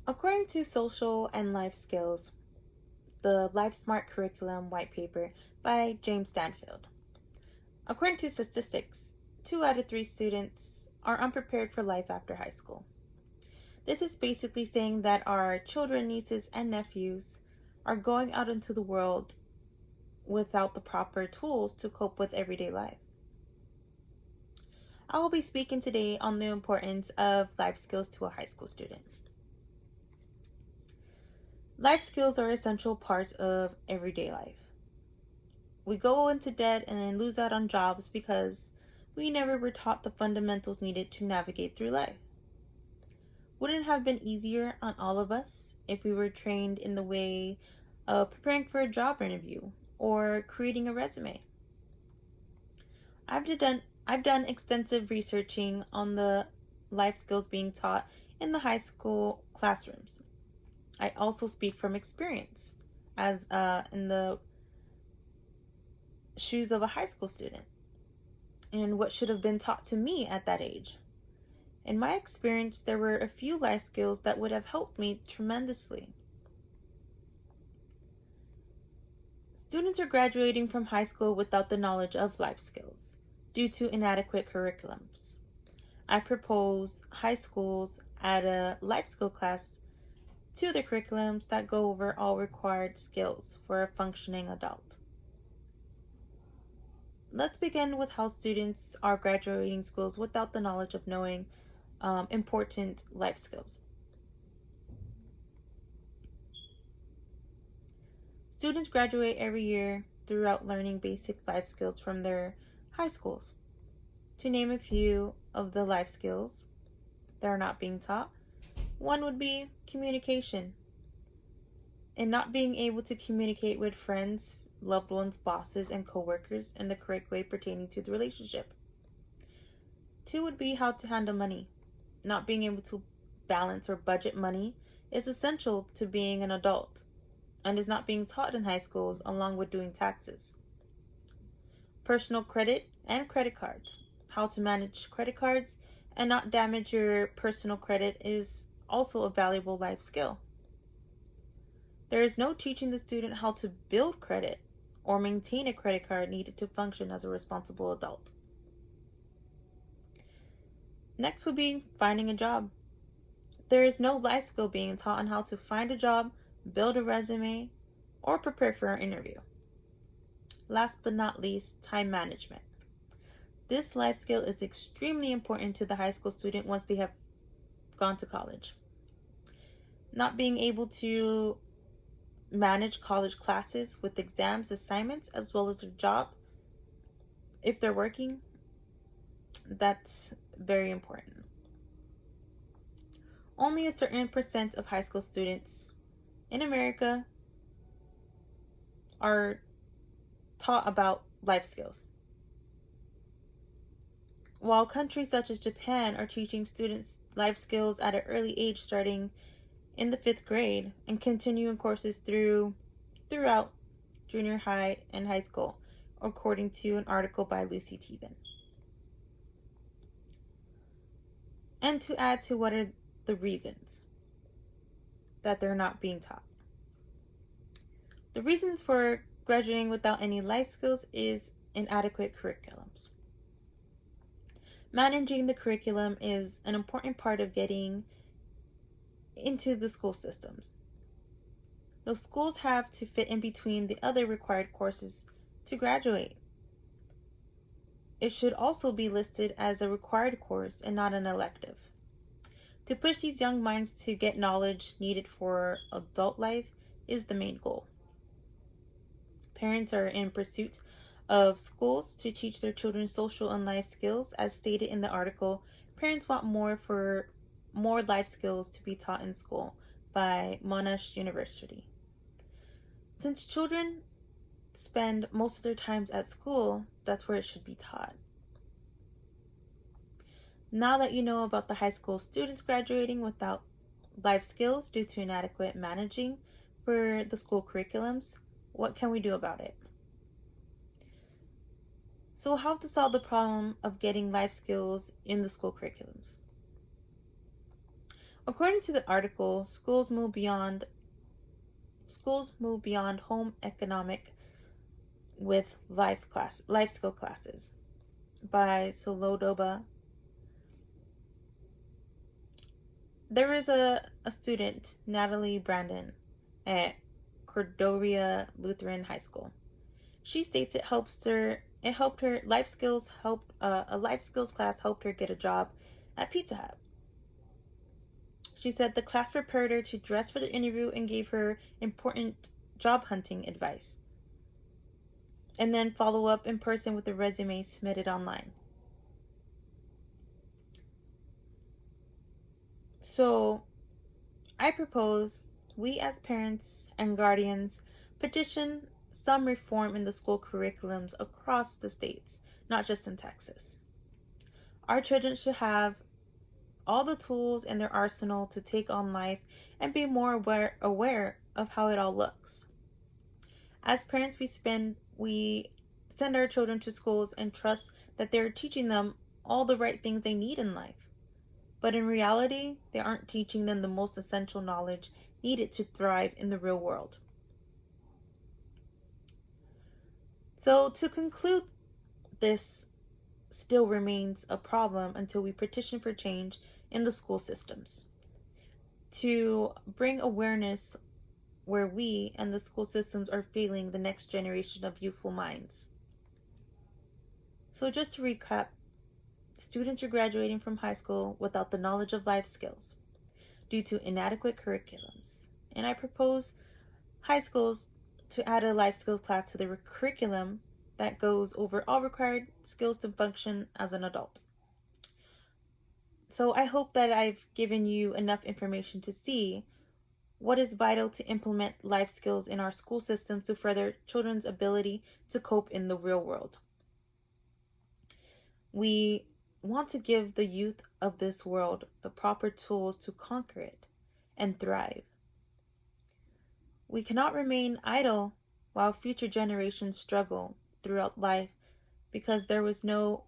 According to Social and Life Skills, the Life Smart Curriculum White Paper by James Stanfield. According to statistics, 2 out of 3 students are unprepared for life after high school. This is basically saying that our children, nieces, and nephews are going out into the world without the proper tools to cope with everyday life. I will be speaking today on the importance of life skills to a high school student. Life skills are essential parts of everyday life. We go into debt and then lose out on jobs because we never were taught the fundamentals needed to navigate through life. Wouldn't it have been easier on all of us if we were trained in the way of preparing for a job interview or creating a resume? I've done extensive researching on the life skills being taught in the high school classrooms. I also speak from experience as in the shoes of a high school student and what should have been taught to me at that age. In my experience, there were a few life skills that would have helped me tremendously. Students are graduating from high school without the knowledge of life skills due to inadequate curriculums. I propose high schools add a life skill class to their curriculums that go over all required skills for a functioning adult. Let's begin with how students are graduating schools without the knowledge of knowing important life skills. Students graduate every year throughout learning basic life skills from their high schools. To name a few of the life skills that are not being taught, one would be communication and not being able to communicate with friends, loved ones, bosses, and coworkers in the correct way pertaining to the relationship. 2 would be how to handle money. Not being able to balance or budget money is essential to being an adult and is not being taught in high schools along with doing taxes. Personal credit and credit cards. How to manage credit cards and not damage your personal credit is also a valuable life skill. There is no teaching the student how to build credit or maintain a credit card needed to function as a responsible adult. Next would be finding a job. There is no life skill being taught on how to find a job, build a resume, or prepare for an interview. Last but not least, time management. This life skill is extremely important to the high school student once they have gone to college. Not being able to manage college classes with exams, assignments, as well as their job, if they're working, that's very important. Only a certain percent of high school students in America are taught about life skills. While countries such as Japan are teaching students life skills at an early age starting in the 5th grade and continuing courses throughout junior high and high school, according to an article by Lucy Teven. And to add to what are the reasons that they're not being taught. The reasons for graduating without any life skills is inadequate curriculums. Managing the curriculum is an important part of getting into the school systems. Those schools have to fit in between the other required courses to graduate. It should also be listed as a required course and not an elective. To push these young minds to get knowledge needed for adult life is the main goal. Parents are in pursuit of schools to teach their children social and life skills. As stated in the article, parents want more life skills to be taught in school by Monash University. Since children spend most of their times at school, that's where it should be taught. Now that you know about the high school students graduating without life skills due to inadequate managing for the school curriculums, what can we do about it? So how to solve the problem of getting life skills in the school curriculums? According to the article, schools move beyond home economic with life skill classes by Solodoba. There is a student, Natalie Brandon, at Cordoria Lutheran High School. She states it helped her a life skills class helped her get a job at Pizza Hut. She said the class prepared her to dress for the interview and gave her important job hunting advice, and then follow up in person with a resume submitted online. So, I propose we as parents and guardians petition some reform in the school curriculums across the states, not just in Texas. Our children should have all the tools in their arsenal to take on life and be more aware of how it all looks. As parents, we send our children to schools and trust that they're teaching them all the right things they need in life. But in reality, they aren't teaching them the most essential knowledge needed to thrive in the real world. So, to conclude, this still remains a problem until we petition for change in the school systems to bring awareness where we and the school systems are failing the next generation of youthful minds. So, just to recap, students are graduating from high school without the knowledge of life skills due to inadequate curriculums. And I propose high schools to add a life skills class to their curriculum that goes over all required skills to function as an adult. So I hope that I've given you enough information to see what is vital to implement life skills in our school system to further children's ability to cope in the real world. We want to give the youth of this world the proper tools to conquer it and thrive. We cannot remain idle while future generations struggle throughout life because there was no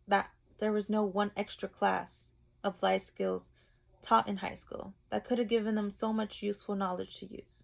one extra class of life skills taught in high school that could have given them so much useful knowledge to use.